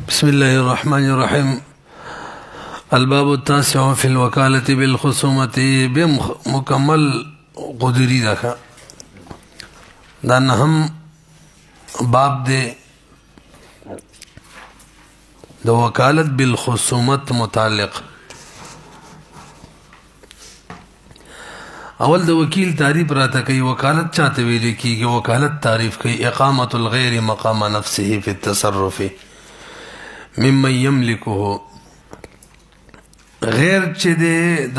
بسم الله الرحمن الرحيم. الباب التاسع في الوكالة بالخصومة بمكمل قدري دکا دا نهم باب دے دا وکالت بالخصومت متعلق. اول د وکیل تعریف راته کوي. وکالت چاته ویل کیږي؟ وکالت تعریف کوي اقامت الغیر مقام نفسه فی التصرف ممن یملکه. غیر چې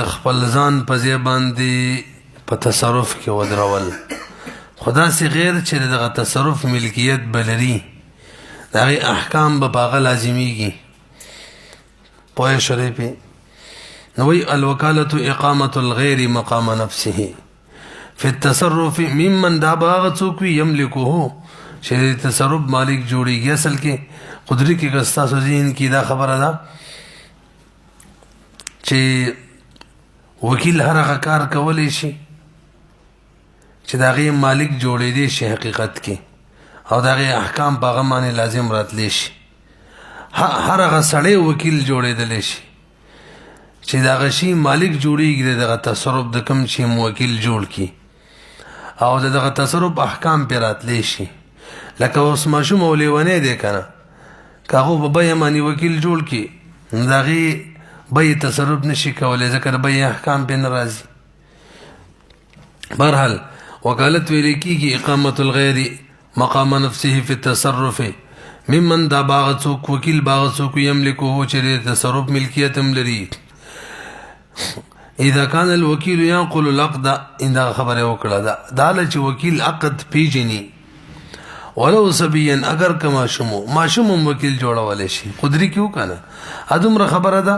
د خپل ځان په ځای باندې په تصرف کې ودرول، خدا سي غیر چې دغه تصرف ملکیت بلري دغه احکام به باغ لازمیږي. پوه شئ په نوی الوکالت اقامت الغیر مقام نفسه فی التصرف ممن دا باغ څوک یملکه چې تصرف مالک جوړیږي. اصل کې قدرت کې غستا سوزین کی دا خبره ده چې وکیل هر هغه کار کولی شي چې دا غي مالک جوړې دي شي حقیقت کې، او دا غي احکام باغ باندې لازم راتلی شي. هر هغه سړی وکیل جوړېدلی شي چې دا غشي مالک جوړیږي دغه تصرف د کم شي موکل جوړ کی او دغه تصرف احکام پر راتلی شي. لکه اوس ماشوم او لیونه دی کنه، کاغه په بیا معنی وکیل جوړ کی دغه بیا تصرف نشي کولای ځکه بیا احکام پر ناراضي. بهرحال وکالت ویل کیږي اقامت الغیر مقام نفسه فی التصرف ممن دا باغ څوک وکیل باغ څوک یملکه چې تصرف ملکیت هم لري. اذا كان الوكيل ينقل العقد ان خبره وکړه دا چې وکیل عقد پیجني ولو سبيا اگر کما شمو وکیل جوړول شي قدرت کیو کنه ادمره خبره ده.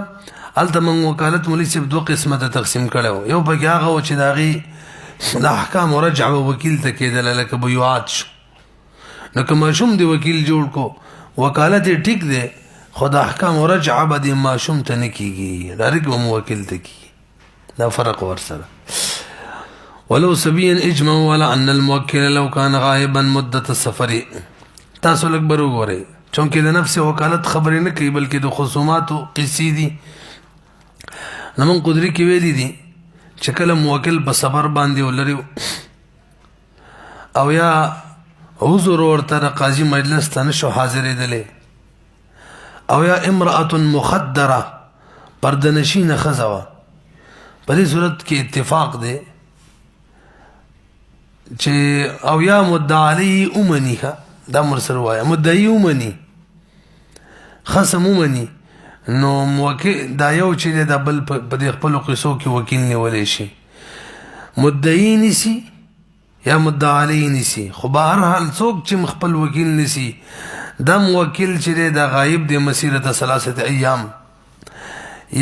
التمن وکالت مولوی صاحب دوه قسمه ته تقسیم کړو. یو په هغه چې داغي د احکام رجع وکیل ته کېدل لکه بیعات شو، نو کما شوم دی وکیل جوړ کو وکالت ټیک ده، خدا احکام رجع به ماشوم ته نه کیږي، ډایرکټ به وکیل ته کیږي. دا فرق ورسره. ولو سبيا اجمع ولا ان الموكل لو كان غائبا مدة السفر. تاسو لږ برو غوري چونکه د نفس وکالت خبرې نه کوي بلکې د خصومات او قصې دي. نمون قدرت کې ویلي دي چې کله موکل په صبر باندې ولري او یا حضور ورته قاضي مجلس ته نشو حاضرېدلی، او یا امرأة مخدره پردنشین خزوه، په دې صورت کې اتفاق دی چې او یا مدعا علی اومنی دا مرسل وایا مدعی اومنی خصم اومنی، نو موکل دا یو چې د بل په دې خپل قصو کې وکیل نیولی شي. مدعی نیسی یا مدعا علی نیسی، خو به هر حال څوک چې خپل وکیل نیسی دا موکل چې د غایب د مسیرت 3 ایام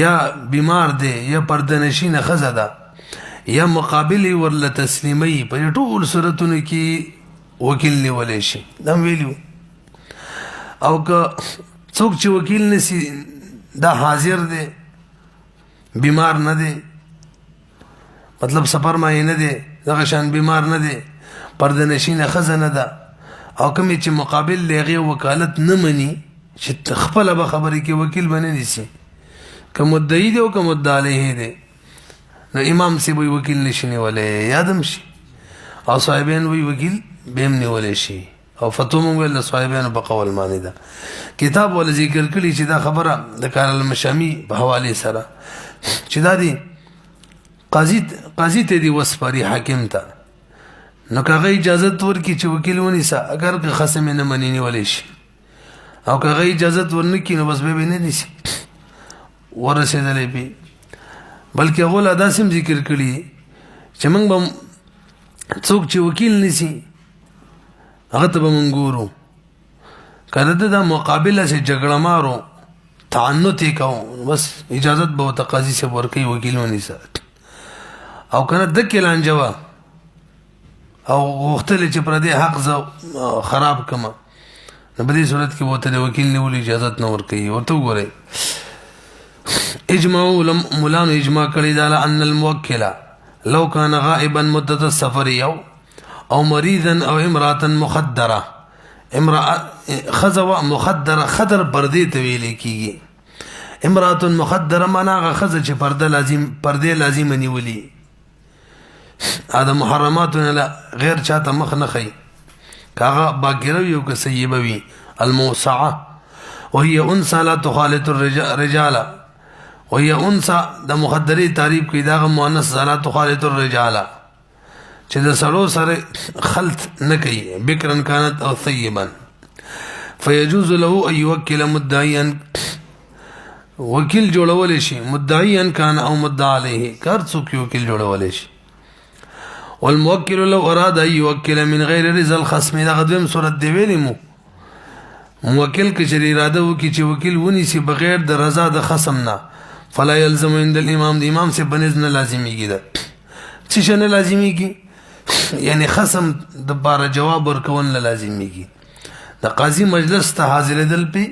یا بیمار دی یا پردنشین خزه ده یا مقابل ورله تسلیمی په ټول صورتونو کې وکیل نیولی شي. دا ویلو. او که څوک چې وکیل نسی دا حاضر دی بیمار نه دی، مطلب سفر مای نه دی، دغه شان بیمار نه دی، پردنشین خزه نه ده، او کوم چې مقابل لغه وکالت نه مني چې خپل به خبرې کې وکیل بنه نسی، که مدعی دی او که مدعا علیه دی، نو امام سی وی وکیل نشنی ولې یادم شي، او صاحبین وی وکیل بهم نیولې شي، او فتوم ویل صاحبین په قول معنی ده. کتاب ول ذکر کړي چې دا خبره د کار المشامی په حواله سره چې دا دی قاضي ته دی وسپاري حاکم ته، نو کاغه اجازه ورکړي چې وکیل ونیسه اگر که خصم نه مننی ولې شي، او کاغه اجازه ورنکړي نو بس به نه نیسي ورسېدلې به. بلکې اول ادا سم ذکر کړي چې موږ به څوک چې وکیل نسی هغه ته به موږ ګورو کنه دا مقابله سے جګړه مارو تعنت کوو، بس اجازت به تقاضی سے ورکړي وکیل ونیسه، او کنه د کلان جوا او غوښتل چې پر دې حق خراب کما، نو په دې صورت کې وته د وکیل نیول اجازت نه ورکړي. ورته وګورئ اجماع مولان اجماع کړی دا ان الموکل لو كان غائبا مدة السفر او مريضا او امرأة مخدره خزوا مخدره خدر پردې ته ویل کیږي امراه مخدره معنا غ خزه چې پرده لازم نیولي ادم محرمات نه غیر چاته مخ نه خي کاغه باګره یو که سیبه وی الموسعه وهي انثى لا تخالط الرجال وهي انثى د مخدري تعریف کی دا مؤنث لا تخالط الرجال چې د سړو سره خلط نه کوي بکرن كانت او ثيبا فيجوز له ان يوكل مدعيا وکیل جوړول شي مدعيا كان او مدعى عليه کار څوک وکیل جوړول شي والموكل لو اراد ان يوكل من غير رضا الخصم دا غدوم صورت دی ویلمو موکل کې چې اراده وکي چې وکیل ونی سي بغیر د رضا د خصم نه فلا يلزم عند الامام د امام سے بنز نه لازميږي دا چې شنه لازميږي یعنی خصم د بار جواب ورکول نه لازميږي د قاضي مجلس ته حاضر دل په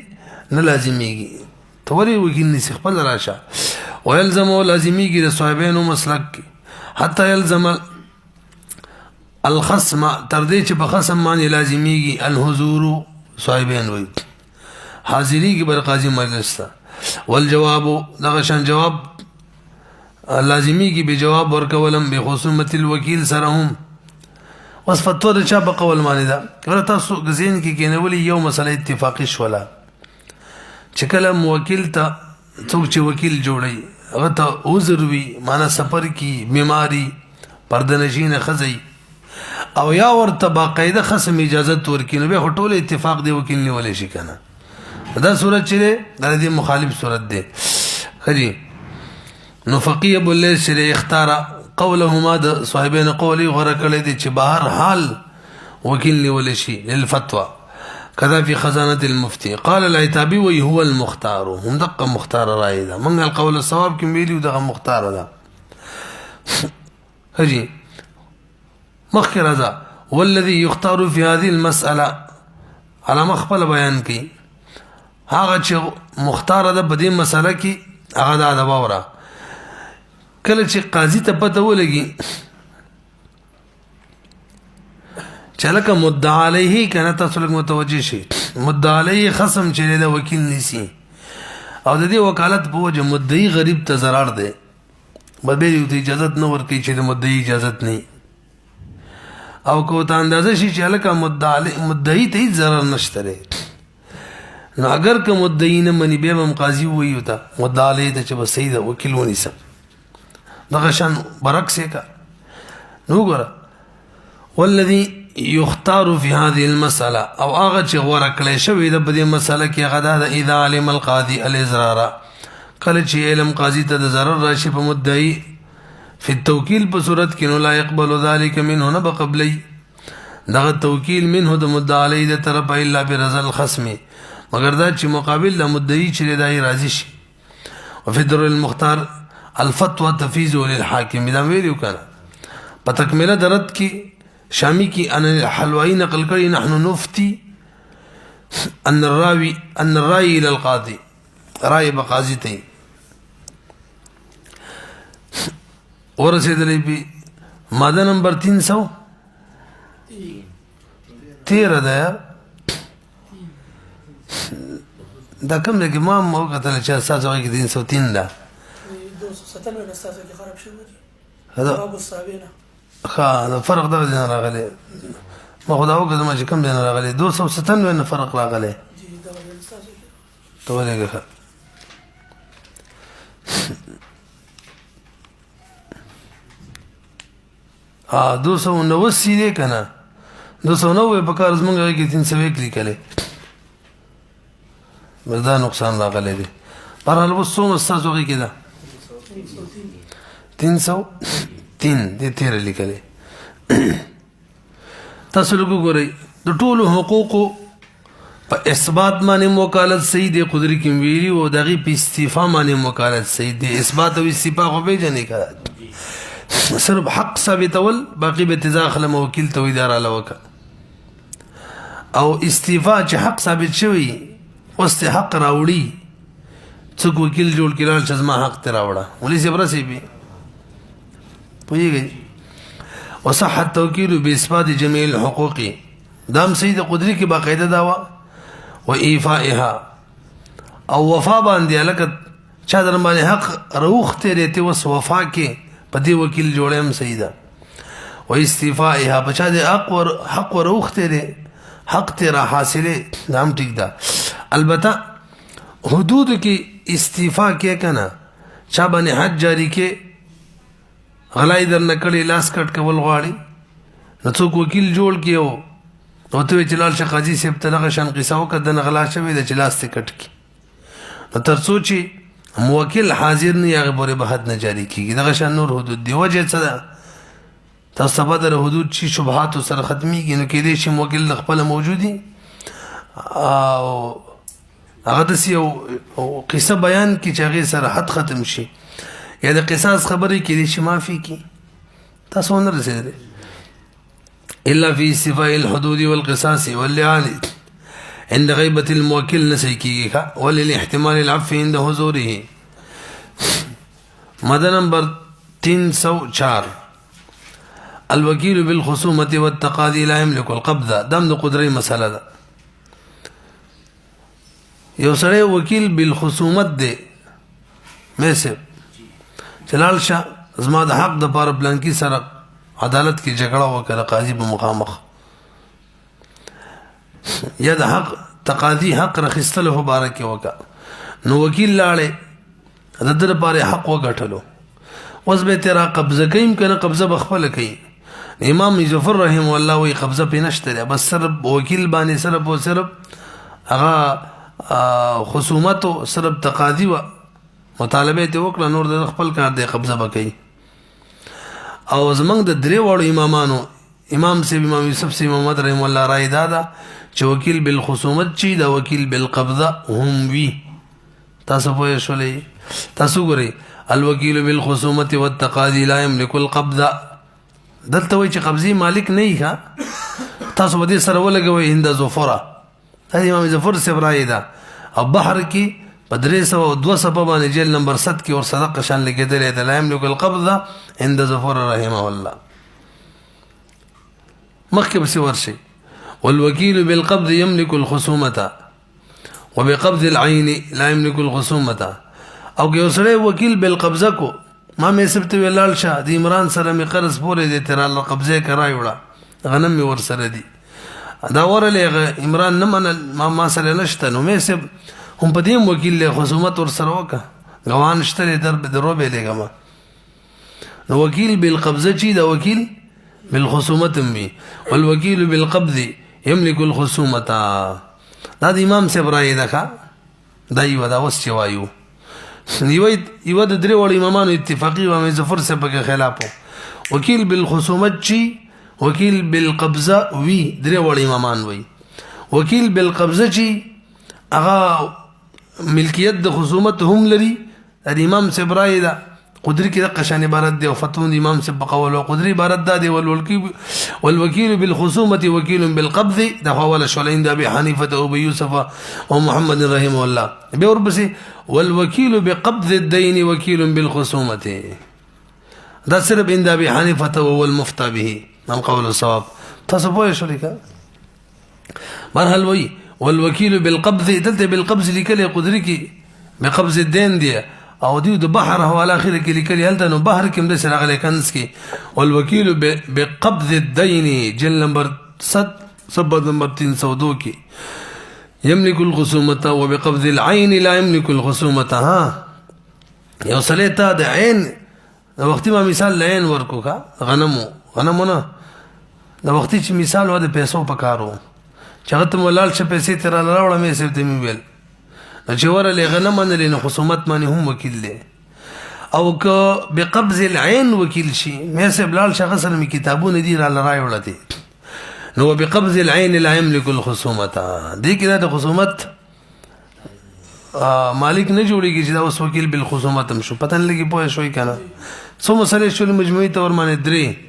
نه لازميږي توري وکیل نسی خپل راشه ويلزم لازميږي د صاحبانو مسلک حتى يلزم الخصم تر دې چې په خصم باندې لازميږي الحضور صاحبین وي حاضری کی بر قاضی مجلس تا والجواب دغشان جواب لازمی کی بجواب ورکولم بخصومت الوکیل سرهم وصفتو د چا په قول معنی دا ورته تاسو غزین کی کینولی یو مسله اتفاقی شولا چې کله موکل ته څوک چې وکیل جوړي هغه ته عذر وي معنا سفر کی بیماری پردنشین خزی او یا ورته باقاعده خصم اجازه ورکینو به ټول اتفاق دی وکیل نیول شي کنه دا صورت چې د دې مخالف صورت دی خجی نو فقيه بوله شری اختار قولهما د صاحبین قولی غره کړی دی چې بهر حال وکیل نیول شي للفتوى كذا في خزانه المفتي قال العتابي وهو المختار هم دقه مختار راي ده من القول الصواب کې ویلو دغه مختار ده خجی مخکې رضا والذي يختار في هذه المسألة على مخبل بیان کی هغه چې مختار ده په دې مسله کې هغه دا باوره کله چې قاضي ته پته ولګي چې لکه مدعا علیه کنه تاسو لږ متوجه شئ مدعا علیه خصم چې د وکیل نسی او د دې وکالت په وجه مدعي غریب ته ضرر ده به دې اجازه نه ورکړي چې د مدعي اجازه نه او کو ته اندازه شي چې لکه مدعي ته ضرر نشته نو اگر که مدعي نه مني به هم قاضي وي وتا مدعا علیه ته چې بس صحیح ده وکیل ونی سم دغه شان برعکس کا نو ګره والذي يختار في هذه المسألة او هغه چې غوړه کړی شوی د دې مسله کې غدا د اذا علم القاضي الاضرار کله چې علم قاضي ته د ضرر راشي په مدعي في التوكيل بصورت کې نو لا يقبل ذلك منه نه بقبلي دغه توکیل منه د مدعا علی د طرف الا برضا الخصم مگر دا چې مقابل د مدعي چې دای راضي شي وفي در المختار الفتوى تفيز للحاكم دا ویلو کړه په تکمله درت کې شامی کی ان الحلوایی نقل کړي نحن نفتي ان الراوي الى القاضي رائے بقاضي ته ورسېدلې په ماده نمبر 313 ده دا کوم کې ما مو کتل چې اساس هغه کې 303 ده 297 اساس کې خراب شوی هذا ابو الصابینه دا فرق دا دین راغلی ما خدا وکړم چې کوم دین راغلی 297 نه فرق راغلی ته ولګه 290 دی کنه 290 په کار زمونږه کې 301 لیکلې مردا نقصان راغلی دی پر هغه وسوم استاسو کې دا 303 دې تیر لیکلې تاسو وګورئ د ټولو حقوقو په اثبات باندې وکالت صحیح دی قدرت کې ویری او دغه په استعفا باندې وکالت صحیح دی اثبات او استعفا خو به جنې کړه صرف حق ثابتول باقي به تزاخل موکل ته اداره لوکا او استعفا چې حق ثابت شوی واستحق راوړي څوک وکیل جوړ کړي چې ما حق ته راوړه ولې صبر سي بي پويږي وصح التوكيل باثبات جميع الحقوق دام سید قدری کې باقاعده داوا و ایفائها او وفا باندې لکه چا در باندې حق روخ تیرې ته وس وفا کې پدې وکیل جوړم سیدا و استیفائها بچا دې حق روخ تیرې حق تیرا حاصله نام ټیک دا البته حدود کې استیفا کې کنه چا باندې حد جاری کې غلای در نکړي لاس کټ کول غواړي نو څوک وکیل جوړ کیو نو ته چلال شه قاضي سیب ته دغه شان قصه وکړه نه غلا شوی د چلاس ته کټ کی نو تر سوچي موکل حاضر نه هغه پورې به حد نه جاری کیږي دغه شان نور حدود دی وجه څه ده تاسو په در حدود شي شبهات سره ختمي کینو کې دې شي موکل خپل موجودي او هغه د یو قصه بیان کی چې هغه سره حد ختم شي یا د قصاص خبرې کې دې شي معافي کی تاسو نه رسیدل الا في استيفاء الحدود والقصاص واللعان عند غيبة الموكل نسيكيها وللاحتمال العفو عند حضوره. ماده نمبر 304 الوكيل بالخصومة والتقاضي لا يملك القبضة دم د قدري مسألة ده یو سره وکیل بالخصومت دی میسه چلال شاه زما د حق د پاره بلانکی سره عدالت کې جګړه وکړه قاضي په مخامخ یا د حق تقاضي حق رخصتله مبارک وکړه نو وکیل لاړې د در لپاره حق وګټلو اوس به تیرا قبضه کيم کنه قبضه بخپل کوي امام ظفر رحم الله وی قبضه پینشته بس صرف وکیل باندې صرف او صرف هغه خصومت او صرف تقاضي و مطالبه ته وکړه نور د خپل کار دی قبضه وکړي او زمنګ د درې وړو امامانو امام سیب امام یوسف سیب محمد رحم الله رای دادا چې وکیل بالخصومت چی دا وکیل بالقبضه هم وی تاسو په شولې تاسو ګورئ الوکیل بالخصومه والتقاضي لا يملك القبضه دلته وی چې قبضي مالک نه ښه تاسو به سره ولګوي هند ظفره دا امام ظفر سیب رای دا او بحر کې بدريسه او 200 باندې جیل نمبر 7 کې اور صدق شان لګیدل لا يملك القبضه عند ظفر رحمه الله مخکې بس ورشي والوكيل بالقبض يملك الخصومه وبقبض العين لا يملك الخصومه او که سره وکیل بالقبضه کو ما مې سبت ویلال شه د عمران سره مې قرض پورې د تر قبضه کرای وړه غنم مې ور سره دي دا ورلې عمران نه من ما سره نشته نو مې سب هم په دې وکیل له خصومت ور سره وکا غوان شته در درو به لګما نو وکیل بالقبضه چی دا وکیل بالخصومت می والوکیل بالقبض يملك الخصومه دا د امام سبرای دغه دای ودا وس چوایو یو د درې وړ امامانو اتفاقی و مې ظفر سره په خلاف وکیل بالخصومت چی وکیل بالقبضه وی درې وړ امامان وی وکیل بالقبضه چی هغه ملکیت د خصومت هم لري د امام سبرای دا قدري کې د قشان عبارت دی او فتون امام سب قول او قدري عبارت دا دی والوكيل بالخصومه وكيل بالقبض دا حواله شولین د ابي حنيفه او ابي يوسف او محمد رحمه الله به وربسي والوكيل بقبض الدين وكيل بالخصومه دا صرف عند ابي حنيفه هو المفتى به من قول الصواب تصفوا شوليكا مرحل وي والوكيل بالقبض دلته بالقبض لكل قدري کې بقبض الدين دی او دی د بحر حواله اخر کې لیکلي هلته نو بحر کې هم د سره غلې کنس کې والوكيل بقبض الدين جل نمبر 7 سبد نمبر 302 کې يملك الخصومه وبقبض العين لا يملك الخصومه ها یو سلیتا د عین د وخت ما مثال لعین ورکو کا غنمونه د وخت چې مثال و د پیسو پکارو چغت مولال ش پیسې تر راوړم یې سیب ته ویل چې ورله غنم نه لنه خصومت باندې هم وکیل دی او که بقبض العين وکیل شي مې سیب لال شخص سره کتابونه دي را لای ولته نو بقبض العين لا يملك الخصومه دي کې د خصومت مالک نه جوړیږي چې دا اوس وکیل بالخصومت هم شو پته نه لګي پوه شوي کنه څو مسلې شول مجموعي تور باندې درې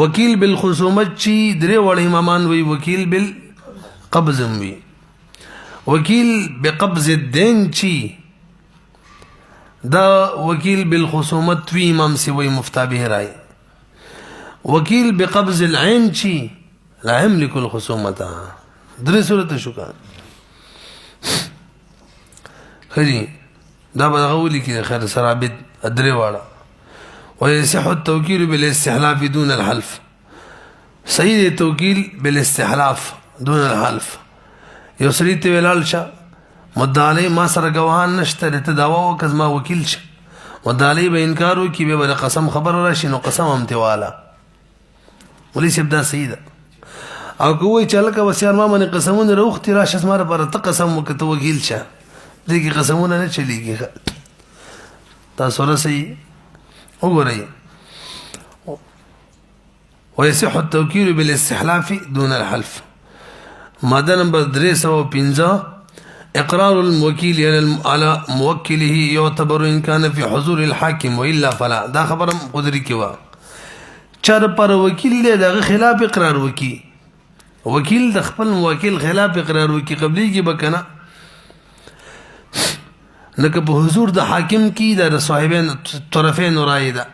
وکیل بالخصومت چی درې وړ امامان وی وکیل بالقبض وی وکیل بقبض الدين چی دا وکیل بالخصومت وی امام سی وی مفتى به رای وکیل بقبض العين چی لا يملك الخصومة درې صورت شو کار خري دا بغولي کې خیر سرابد درې واړه ويصح التوكيل بالاستحلاف دون الحلف صحیح التوكيل بالاستحلاف دون الحلف یو سړي ته ویلال شه مدعا علی ما سره ګواهان نشته ته داوا وکړه ما وکیل شه مدعا علی به انکار وکړي به ول قسم خبر راشي نو قسم هم تیواله ولې سبدا صحیح ده او کوی چې لکه وسیار ما باندې قسمونه روختي راشه سماره پر ته قسم وکړه وکیل شه دې کې قسمونه نه چلیږي تاسو سره صحیح وګورئ ويصح التوكيل بالاستحلاف دون الحلف ماده نمبر 315 اقرار الموكيل على موكله يعتبر ان كان في حضور الحاكم والا فلا دا خبرم قدري کیوا چر پر وکیل له دغه خلاف اقرار وکي وکیل د خپل موکل خلاف اقرار وکي قبلي کې بکنه لکه په حضور د حاکم کې د صاحبین طرفین رائده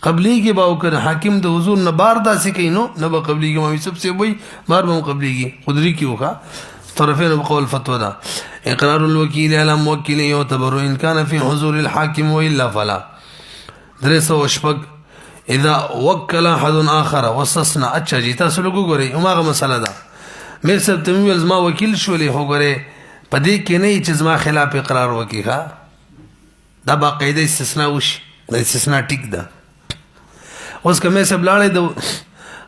قبلي کې باو کړ حاکم د حضور نه بار داسې کینو نه به قبلي کې مې سب سے وای بار به قبلي کې قدري کې وکا طرفين بقول فتوى ده اقرار الوكيل على موكل يعتبر ان كان في حضور الحاكم والا فلا درس وشبك اذا وكل احد اخر واستثنى اچھا جی تاسو لوګو غوري همغه مسله ده مې سب تمویل زما وکیل شولې هو غوري پدې کې نه چې زما خلاف اقرار وکي ها دا باقاعده استثناء وش د استثناء ټیک ده اوس کومه سب لاړې د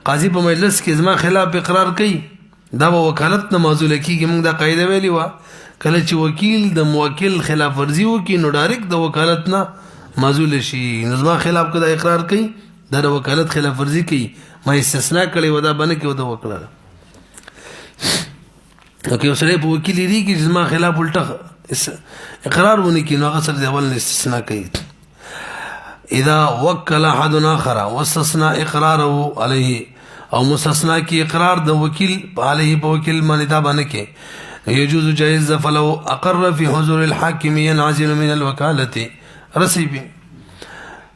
قاضي په مجلس کې زما خلاف اقرار کوي دا وکالت نه معزول کیږي موږ دا قاعده ویلی و کله چې وکیل د موکل خلاف ورزي وکي نو ډایرکټ د وکالت نه معزول شي نظام خلاف کده اقرار کوي دا د وکالت خلاف ورزي کوي ما استثناء کړي ودا باندې کې ودا وکړه اوکې اوسره په وکیل لري کې نظام خلاف الټه اقرار ونی کې نو هغه سره د اول استثناء کوي اذا وكل احد اخر واستثنى اقراره عليه او مستثنا کی اقرار د وکیل علیه په وکیل باندې دا باندې کې يجوز جائز فلو اقر في حضور الحاكم ينعزل من الوكاله رسيب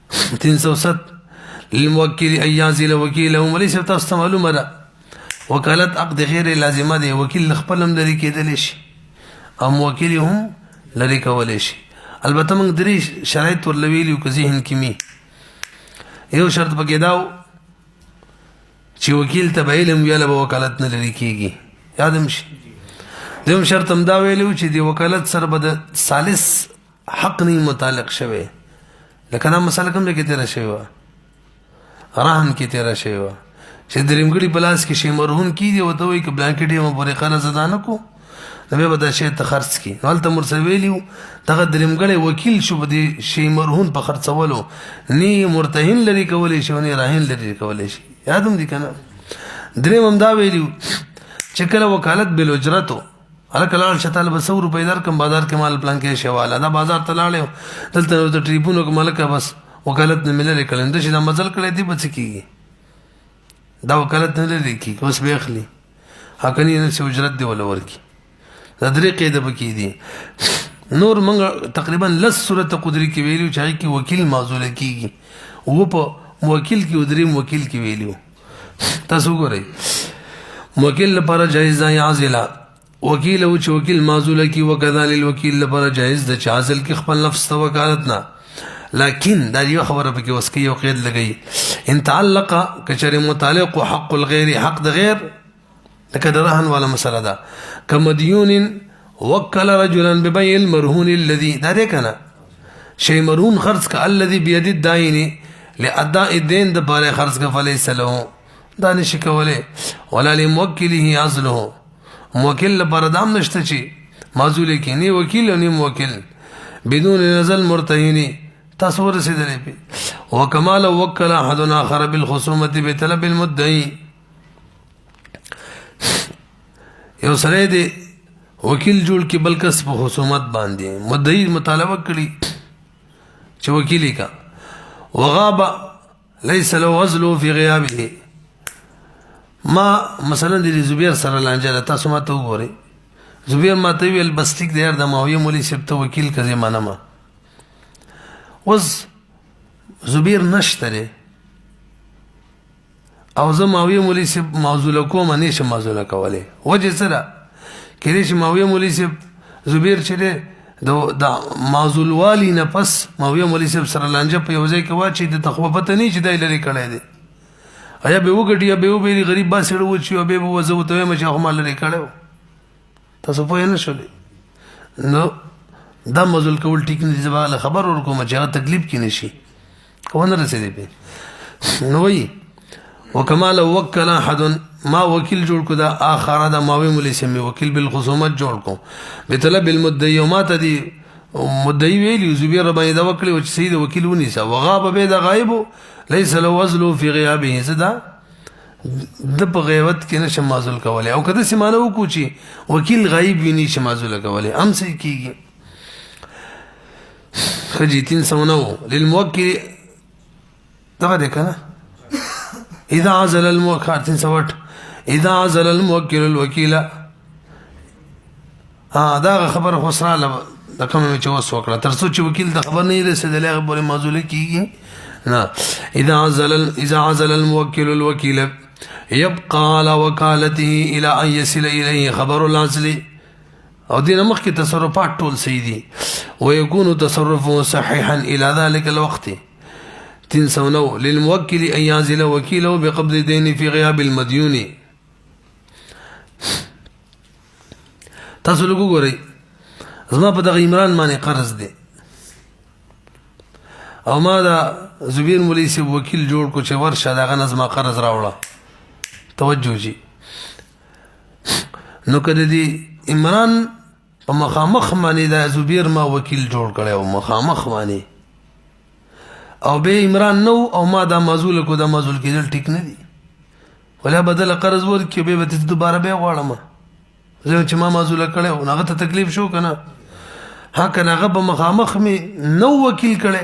307 للموكل ان يعزل وكيله وليس تستعمل مره وكالت عقد غیر لازمه دی وکیل خپلم لري کېدل شي او موکل هم لري کول شي البته موږ درې شرایط ورلویلی او ذهن کې می یو شرط پکې داو چې وکیل ته علم ویاله به وکالت نه لري کیږي یادم شي دویم شرط هم دا ویلو چې دی وکالت سره به د ثالث حق نه متعلق شوی لکه دا مسله کوم کې تیر شوی و راهن کې تیر شوی و چې درېمګړي پلاس کې شی مرهون کیږي او ته وایي ک بلانکټ یې مبرې خانه زدان کو نو به دا شی ته خرڅ کی ولته مرسل ویلیو دغه درېمګړي وکیل شو به شی مرهون په خرڅولو نه مرتهن لري کولې شو نه راهن لري کولې شي یادم دي کنه دریم هم دا ویلیو چې کله وکالت بل اجرتو الکلال شتال به 100 روپے در کم بازار کې مال پلان کې شواله دا بازار ته لاړو دلته د ټریبونو کې مالک بس وکالت نه ملل کلند شي دا مزل کړی دی بچ کیږي دا وکالت نه لري کی اوس به اخلي حقنی نه څه اجرت دی ولا ورکی دا درې قاعده پکې دي نور موږ تقریبا لس صورت قدرت کې ویلو چې کی وکیل معزول کیږي او په موکل کې ودریم وکیل کې ویلو تاسو ګورئ موکل لپاره جایز دی عازله وکیل او چې وکیل معزول کی وکذالک الوکیل لپاره جایز د عازل کې خپل نفس ته وکالت نه لكن دا یو خبره پکې اوس کې یو قید لګی ان تعلق کچره متعلق حق الغير حق د غیر لکه درهن والا مسله ده کمدیون وکل رجلا ببيع المرهون الذي دا دې کنه شی مرهون خرج ک الذي بيد الدائن لاداء الدين د باره خرج ک فليس له دا نشي کوله ولا لموکله عزله موکل لپاره دام نشته چی معزول کې نه وکیل نه موکل بدون نزل مرتهنی تصور رسیدلې په وکمال وکل احد اخر بالخصومه بطلب المدعي یو سره دی وکیل جوړ کې بلکس په خصومت باندې مدعي مطالبه کړي چې وکیلی کا وغاب ليس له عزل في غيابه ما مثلا د زبیر سره لانجه تاسو ما ته وګورئ زبیر ما ته ویل بس ټیک دی د ماویه مولوی شپته وکیل کزه منما وز زبیر نشتره او زه ماویه مولوي صاحب معزوله کوم نه شم معزوله کولی وجه سره کله چې ماویه مولوي صاحب زبیر چې د معزول والی نه پس ماویه مولوي صاحب سره لانجه په یو ځای کې واچي د تخوه پته نه چې دای لري کړی دی ایا به وګټي یا به وبېری غریب با سړی و چې به وځو ته مې چې هم لري کړو تاسو په نه شولې نو دا معزول کول ټیک نه ځوال خبر ورکوم چې هغه تکلیف کې نشي کوونه رسېدې په نو وی وکمال وکل احد ما وکیل جوړ کو دا اخر دا ماوی مولوی سمي وکیل بالخصومت جوړ کو بطلب المدعي وما تدي مدعي ویلی زبیر باندې دا وکړي او سید وکیل ونیسا وغاب به دا غایب ليس له وزل في غيابه صدا د په غیبت کې نشه معزول کوله او کده سیمانه وکړي چې وکیل غایب ویني چې معزول کوله هم صحیح کیږي خجی 309 للموکل دا ده کنه اذا عزل الموکل 308 اذا عزل الموکل الوکیل دا خبر خسراله د کوم چې وس وکړه تر څو چې وکیل د خبر نه رسیدلې هغه بوله معزول کیږي نه اذا عزل الموکل الوکیل يبقى على وكالته الى ان يصل اليه خبر العزل او دینه مخکې تصرفات ټول صحیح دي ويكون تصرفه صحيحا الى ذلك الوقت 309 للموكل ان يعزل وكيله بقبض الدين في غياب المديون تاسو لګو ګورئ زما په دغه عمران باندې قرض دی او ما دا زبیر مولوی صاحب وکیل جوړ کو چې ورشه دغه نظم قرض راوړه توجه جی نو کده دی عمران په مخامخ باندې دا زبیر ما وکیل جوړ کړی او مخامخ باندې او به عمران نو او ما دا معزول کو دا معزول کېدل ټیک نه دی ولا بدل قرض ورکې به دوباره به غواړم زه چې ما معزول کړی او هغه ته تکلیف شو کنه ها کنه هغه په مخامخ می نو وکیل کړی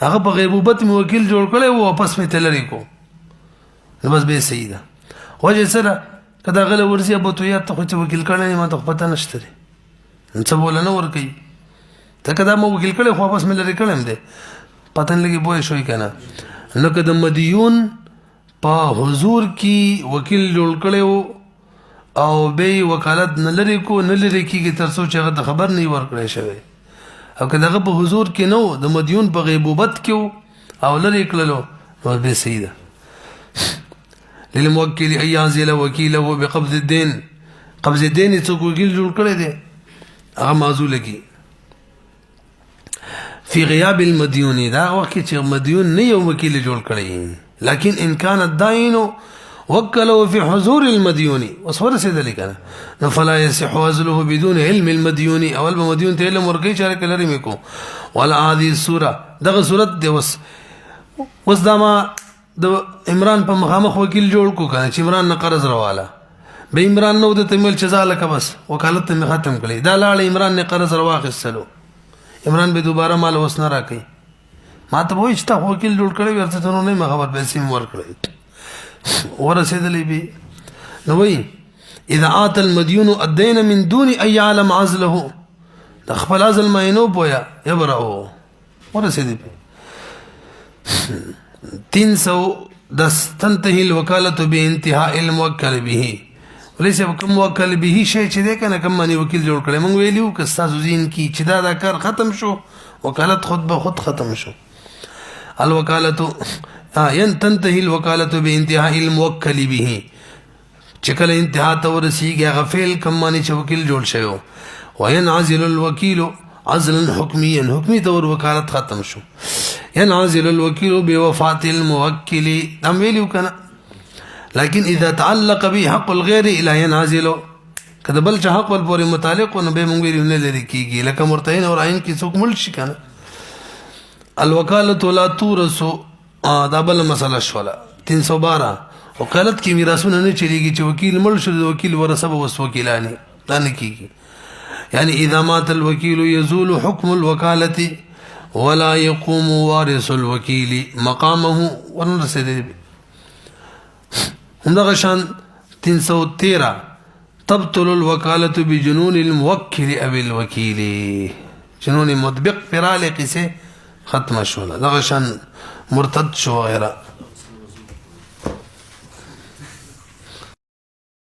هغه په غیبوبت می وکیل جوړ کړی او واپس می تلری کو نو بس به صحیح ده وجه سره کدا غله ورسي ابو تو یا ته خو وکیل کړی ما ته پته نشته څه بوله نه ور کوي ته کدا مو وکیل کړی خو واپس می لري کړم ده پتن لګي بوې شوې کنه نو کده مدیون په حضور کې وکیل جوړ کړی او به وکالت نه لري کو نه لري کیږي تر څو چې هغه خبر نه ورکړی شوی او کله هغه په حضور کې نو د مدیون په غیبوبت کې او لري کړلو نو به صحیح ده للموکل ان يعزل وكيله بقبض الدين قبض الدين څوک وکیل جوړ کړی دی هغه معزول کی في غياب المديون دا وخت چې مديون نه یو وکیل جوړ کړی لكن ان كان الدائن وكله في حضور المديون وصور سيد لكنا فلا يصح عزله بدون علم المديون او المديون ته علم ورګي چاره کلري میکو ولا هذه السوره دغه صورت دی وس دما د عمران په مخامخ وکیل جوړ کو کنه چې عمران نه قرض رواله به عمران نو د تمل چزاله کا بس وکالت می ختم کړي دا لاړ عمران نه قرض رواخصلو عمران به دوباره مال وسنه راکې ما ته وای چې تا وکیل جوړ کړی ورته ته نه خبر به سیم ور کړی ورسېدلې به نو وای اذا ات المديون الدين من دون ان يعلم عزله خپل عزل ما نو پویا يبرأو ورسېدې 310 تنتهي الوكاله بانتهاء الموكل به وليس کوم موکل به شي چې ده کنه کوم باندې وکیل جوړ کړي مونږ ویلو که تاسو زین کی چې دا کار ختم شو وکالت خود به خود ختم شو الوکالت تنتهي الوكاله بانتهاء الموكل به چې کله انتها ته ورسیږي غفل کوم باندې چې وکیل جوړ شوی وينعزل الوكيل عزلا حكميا حکمی تور وکالت ختم شو ينعزل الوكيل بوفاة الموكل هم ویلو کنه لكن اذا تعلق به حق الغير الى ينعزل کله بل چې حق ول پورې متعلق نو به مونږ نه لري کیږي لکه مرتهن اور عین کې څوک مل شي کنه الوکالت لا تورث دا بل مسله شولا 312 وکالت کې میراثونه نه چلیږي چې وکیل مل شو وکیل ورثه وس وکیلانی دا نه کیږي يعني اذا مات الوكيل يزول حكم الوكاله ولا يقوم وارث الوكيل مقامه ورثه همدغه شان 313 تبطل الوكاله بجنون الموكل او الوكيل جنون مطبق پر علی قصه ختم شو دغه شان مرتد شو غیره